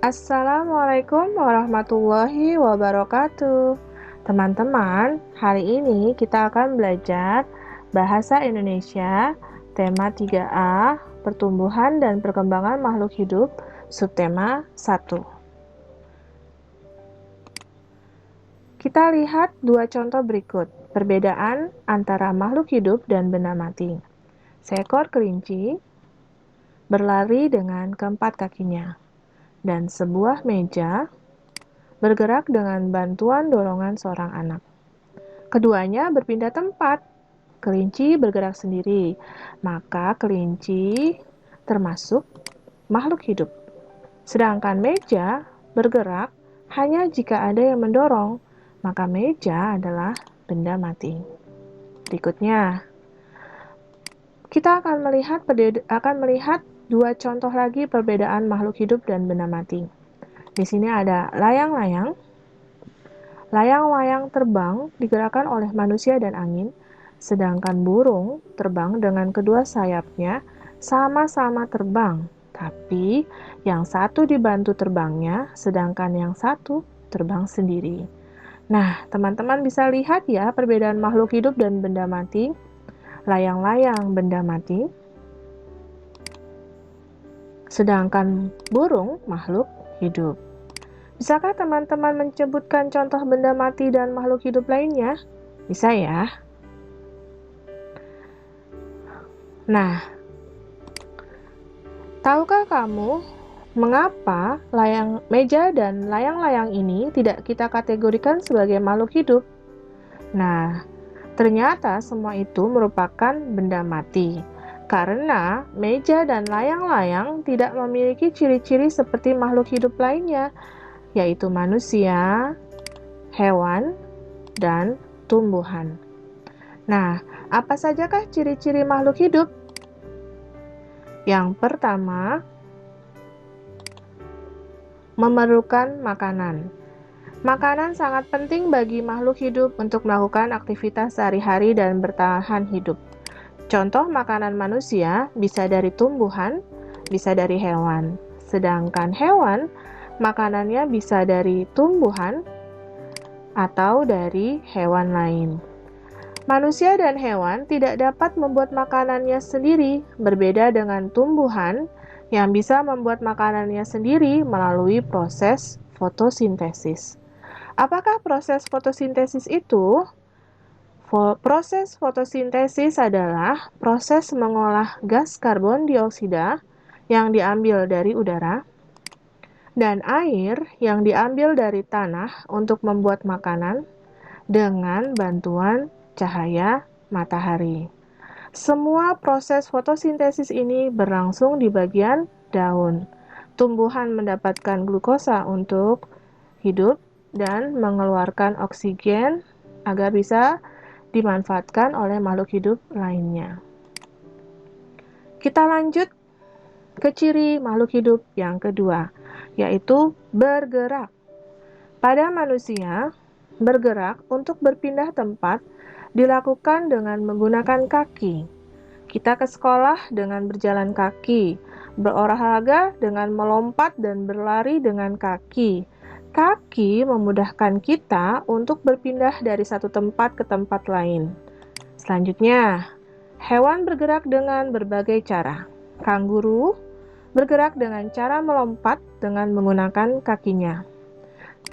Assalamualaikum warahmatullahi wabarakatuh. Teman-teman, hari ini kita akan belajar Bahasa Indonesia, tema 3A, Pertumbuhan dan Perkembangan Makhluk Hidup, subtema 1. Kita lihat dua contoh berikut, perbedaan antara makhluk hidup dan benda mati. Seekor kelinci berlari dengan keempat kakinya, dan sebuah meja bergerak dengan bantuan dorongan seorang anak. Keduanya berpindah tempat. Kelinci bergerak sendiri, maka kelinci termasuk makhluk hidup. Sedangkan meja bergerak hanya jika ada yang mendorong, maka meja adalah benda mati. Berikutnya, kita akan melihat dua contoh lagi perbedaan makhluk hidup dan benda mati. Di sini ada layang-layang. Layang-layang terbang digerakkan oleh manusia dan angin, sedangkan burung terbang dengan kedua sayapnya sama-sama terbang, tapi yang satu dibantu terbangnya, sedangkan yang satu terbang sendiri. Nah, teman-teman bisa lihat ya perbedaan makhluk hidup dan benda mati. Layang-layang benda mati, sedangkan burung makhluk hidup. Bisakah teman-teman menyebutkan contoh benda mati dan makhluk hidup lainnya? Bisa ya? Nah, tahukah kamu mengapa meja dan layang-layang ini tidak kita kategorikan sebagai makhluk hidup? Nah, ternyata semua itu merupakan benda mati. Karena meja dan layang-layang tidak memiliki ciri-ciri seperti makhluk hidup lainnya, yaitu manusia, hewan, dan tumbuhan. Nah, apa sajakah ciri-ciri makhluk hidup? Yang pertama, memerlukan makanan. Makanan sangat penting bagi makhluk hidup untuk melakukan aktivitas sehari-hari dan bertahan hidup. Contoh makanan manusia bisa dari tumbuhan, bisa dari hewan. Sedangkan hewan, makanannya bisa dari tumbuhan atau dari hewan lain. Manusia dan hewan tidak dapat membuat makanannya sendiri, berbeda dengan tumbuhan yang bisa membuat makanannya sendiri melalui proses fotosintesis. Apakah proses fotosintesis itu? Proses fotosintesis adalah proses mengolah gas karbon dioksida yang diambil dari udara dan air yang diambil dari tanah untuk membuat makanan dengan bantuan cahaya matahari. Semua proses fotosintesis ini berlangsung di bagian daun. Tumbuhan mendapatkan glukosa untuk hidup dan mengeluarkan oksigen agar bisa dimanfaatkan oleh makhluk hidup lainnya. Kita lanjut ke ciri makhluk hidup yang kedua, yaitu bergerak. Pada manusia, bergerak untuk berpindah tempat dilakukan dengan menggunakan kaki. Kita ke sekolah dengan berjalan kaki, berolahraga dengan melompat dan berlari dengan kaki. Kaki memudahkan kita untuk berpindah dari satu tempat ke tempat lain. Selanjutnya, hewan bergerak dengan berbagai cara. Kanguru bergerak dengan cara melompat dengan menggunakan kakinya.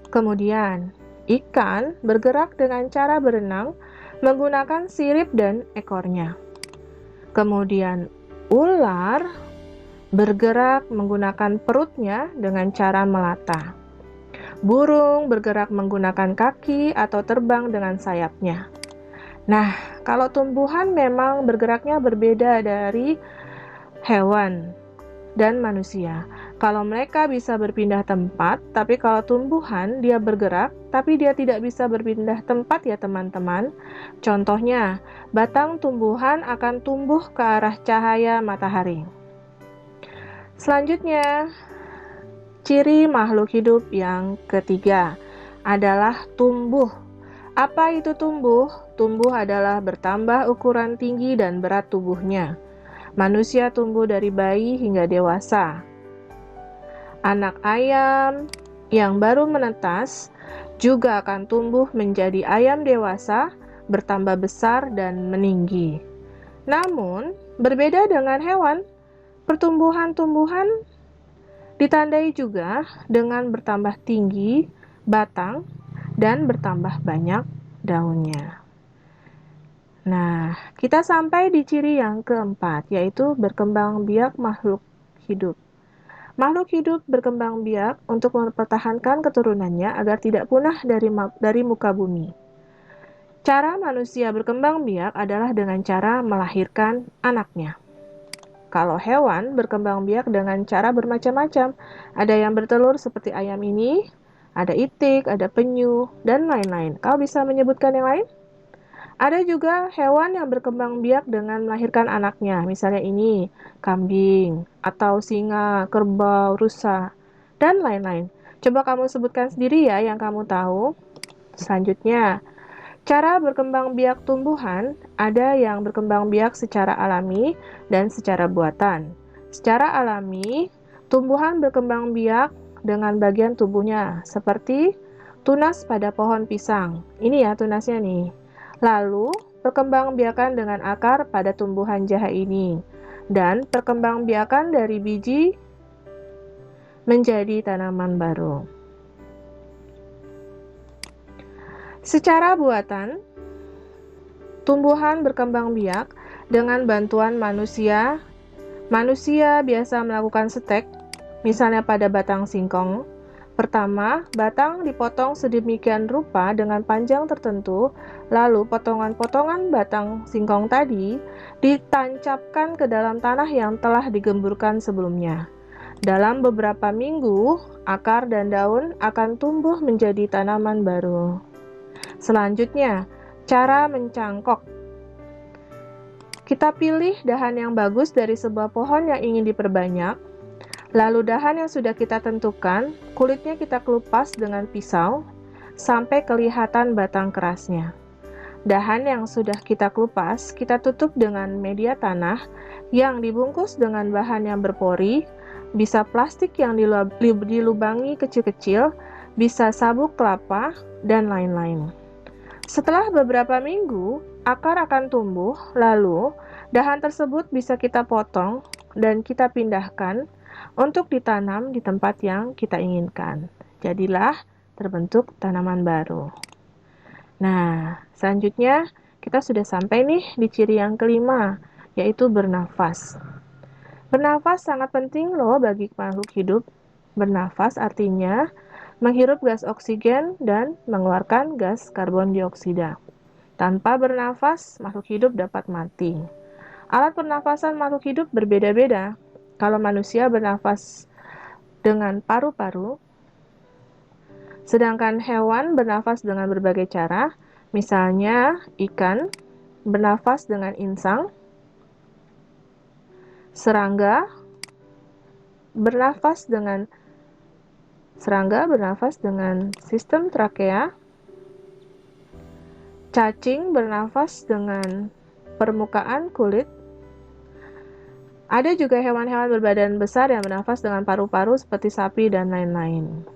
Kemudian, ikan bergerak dengan cara berenang menggunakan sirip dan ekornya. Kemudian, ular bergerak menggunakan perutnya dengan cara melata. Burung bergerak menggunakan kaki atau terbang dengan sayapnya. Nah, kalau tumbuhan memang bergeraknya berbeda dari hewan dan manusia. Kalau mereka bisa berpindah tempat, tapi kalau tumbuhan dia bergerak, tapi dia tidak bisa berpindah tempat ya teman-teman. Contohnya, batang tumbuhan akan tumbuh ke arah cahaya matahari. Selanjutnya, ciri makhluk hidup yang ketiga adalah tumbuh. Apa itu tumbuh? Tumbuh adalah bertambah ukuran tinggi dan berat tubuhnya. Manusia tumbuh dari bayi hingga dewasa. Anak ayam yang baru menetas juga akan tumbuh menjadi ayam dewasa, bertambah besar dan meninggi. Namun, berbeda dengan hewan, pertumbuhan tumbuhan ditandai juga dengan bertambah tinggi batang dan bertambah banyak daunnya. Nah, kita sampai di ciri yang keempat, yaitu berkembang biak makhluk hidup. Makhluk hidup berkembang biak untuk mempertahankan keturunannya agar tidak punah dari muka bumi. Cara manusia berkembang biak adalah dengan cara melahirkan anaknya. Kalau hewan berkembang biak dengan cara bermacam-macam. Ada yang bertelur seperti ayam ini, ada itik, ada penyu, dan lain-lain. Kau bisa menyebutkan yang lain? Ada juga hewan yang berkembang biak dengan melahirkan anaknya. Misalnya ini, kambing, atau singa, kerbau, rusa, dan lain-lain. Coba kamu sebutkan sendiri ya yang kamu tahu. Selanjutnya, cara berkembang biak tumbuhan, ada yang berkembang biak secara alami dan secara buatan. Secara alami, tumbuhan berkembang biak dengan bagian tubuhnya, seperti tunas pada pohon pisang. Ini ya tunasnya nih. Lalu, perkembangbiakan dengan akar pada tumbuhan jahe ini, dan perkembangbiakan dari biji menjadi tanaman baru. Secara buatan, tumbuhan berkembang biak dengan bantuan manusia. Manusia biasa melakukan setek, misalnya pada batang singkong. Pertama, batang dipotong sedemikian rupa dengan panjang tertentu, lalu potongan-potongan batang singkong tadi ditancapkan ke dalam tanah yang telah digemburkan sebelumnya. Dalam beberapa minggu, akar dan daun akan tumbuh menjadi tanaman baru. Selanjutnya, cara mencangkok. Kita pilih dahan yang bagus dari sebuah pohon yang ingin diperbanyak. Lalu dahan yang sudah kita tentukan, kulitnya kita kelupas dengan pisau sampai kelihatan batang kerasnya. Dahan yang sudah kita kelupas, kita tutup dengan media tanah yang dibungkus dengan bahan yang berpori, bisa plastik yang dilubangi kecil-kecil, bisa sabuk kelapa, dan lain-lain. Setelah beberapa minggu, akar akan tumbuh, lalu dahan tersebut bisa kita potong dan kita pindahkan untuk ditanam di tempat yang kita inginkan. Jadilah terbentuk tanaman baru. Nah, selanjutnya kita sudah sampai nih di ciri yang kelima, yaitu bernafas. Bernafas sangat penting loh bagi makhluk hidup. Bernafas artinya menghirup gas oksigen dan mengeluarkan gas karbon dioksida. Tanpa bernafas, makhluk hidup dapat mati. Alat pernafasan makhluk hidup berbeda-beda. Kalau manusia bernafas dengan paru-paru, sedangkan hewan bernafas dengan berbagai cara, misalnya ikan bernafas dengan insang, serangga bernafas dengan sistem trakea, cacing bernafas dengan permukaan kulit. Ada juga hewan-hewan berbadan besar yang bernafas dengan paru-paru seperti sapi dan lain-lain.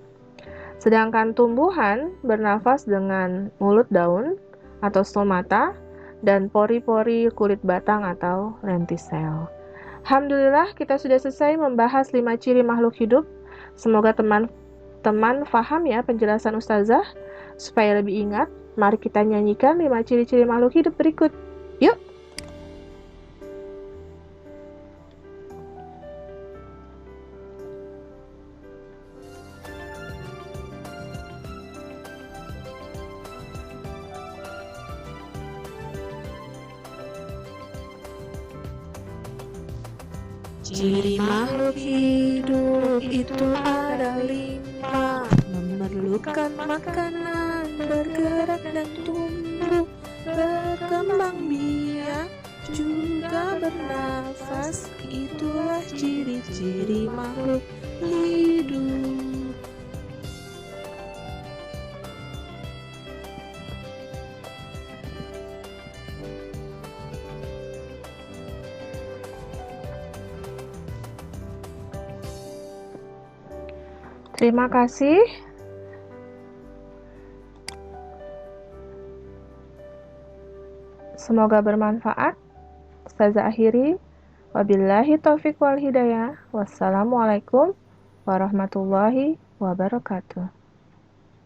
Sedangkan tumbuhan bernafas dengan mulut daun atau stomata dan pori-pori kulit batang atau lentisel. Alhamdulillah kita sudah selesai membahas 5 ciri makhluk hidup. Semoga teman-teman paham ya penjelasan Ustazah. Supaya lebih ingat, mari kita nyanyikan 5 ciri-ciri makhluk hidup berikut. Yuk! Ciri makhluk hidup itu ada 5. Memerlukan makanan, bergerak dan tumbuh, berkembang biak, juga bernafas. Itulah ciri-ciri makhluk hidup. Terima kasih. Semoga bermanfaat. Ustazah akhiri. Wabillahi taufiq wal hidayah. Wassalamualaikum warahmatullahi wabarakatuh.